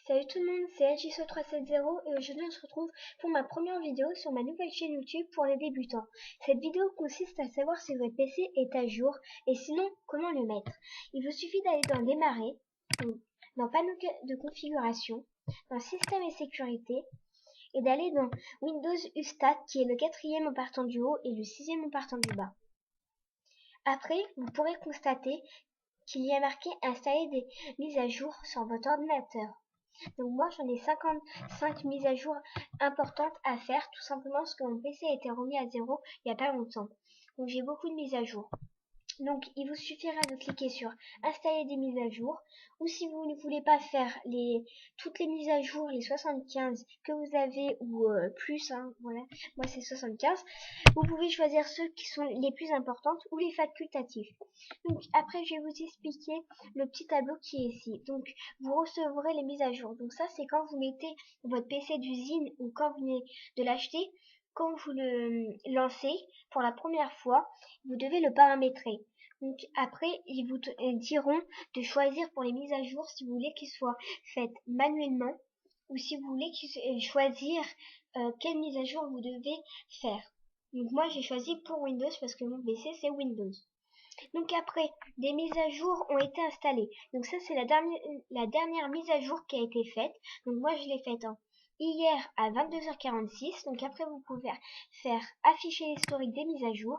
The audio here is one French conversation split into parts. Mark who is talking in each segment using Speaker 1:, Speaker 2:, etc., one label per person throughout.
Speaker 1: Salut tout le monde, c'est LJSO370 et aujourd'hui on se retrouve pour ma première vidéo sur ma nouvelle chaîne YouTube pour les débutants. Cette vidéo consiste à savoir si votre PC est à jour et sinon comment le mettre. Il vous suffit d'aller dans Démarrer, dans Panneau de configuration, dans Système et sécurité et d'aller dans Windows Ustat qui est le 4e en partant du haut et le 6e en partant du bas. Après, vous pourrez constater qu'il y a marqué installer des mises à jour sur votre ordinateur. Donc moi j'en ai 55 mises à jour importantes à faire, tout simplement parce que mon PC a été remis à zéro il n'y a pas longtemps. Donc j'ai beaucoup de mises à jour. Donc il vous suffira de cliquer sur installer des mises à jour, ou si vous ne voulez pas faire toutes les mises à jour, les 75 que vous avez ou plus, voilà, moi c'est 75, vous pouvez choisir ceux qui sont les plus importantes ou les facultatifs. Donc après je vais vous expliquer le petit tableau qui est ici. Donc vous recevrez les mises à jour. Donc ça c'est quand vous mettez votre PC d'usine ou quand vous venez de l'acheter. Quand vous le lancez pour la première fois, vous devez le paramétrer. Donc après, ils vous diront de choisir pour les mises à jour si vous voulez qu'ils soient faites manuellement ou si vous voulez choisir quelle mise à jour vous devez faire. Donc moi j'ai choisi pour Windows parce que mon PC c'est Windows. Donc après, des mises à jour ont été installées. Donc ça c'est la dernière mise à jour qui a été faite. Donc moi je l'ai faite hier à 22h46. Donc après vous pouvez faire afficher l'historique des mises à jour.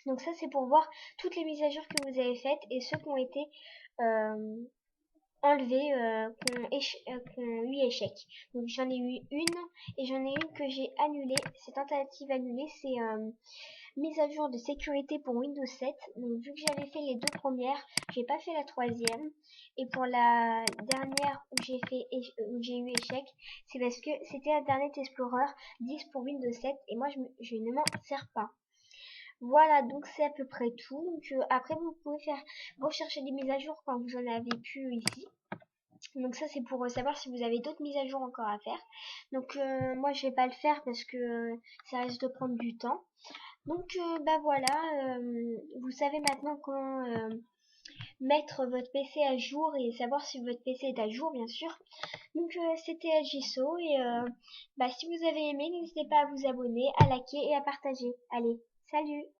Speaker 1: Donc ça c'est pour voir toutes les mises à jour que vous avez faites et ceux qui ont été enlevés, qui ont eu échec. Donc j'en ai eu une et j'en ai une que j'ai annulée. C'est tentative annulée, c'est mise à jour de sécurité pour Windows 7. Donc vu que j'avais fait les deux premières, j'ai pas fait la troisième. Et pour la dernière où j'ai eu échec, c'est parce que c'était Internet Explorer 10 pour Windows 7 et moi je ne m'en sers pas. Voilà, donc c'est à peu près tout. Donc, après, vous pouvez rechercher des mises à jour quand vous en avez plus ici. Donc ça, c'est pour savoir si vous avez d'autres mises à jour encore à faire. Donc moi, je vais pas le faire parce que ça risque de prendre du temps. Donc bah voilà, vous savez maintenant comment mettre votre PC à jour et savoir si votre PC est à jour, bien sûr. Donc c'était LJSO et bah, si vous avez aimé, n'hésitez pas à vous abonner, à liker et à partager. Allez, salut!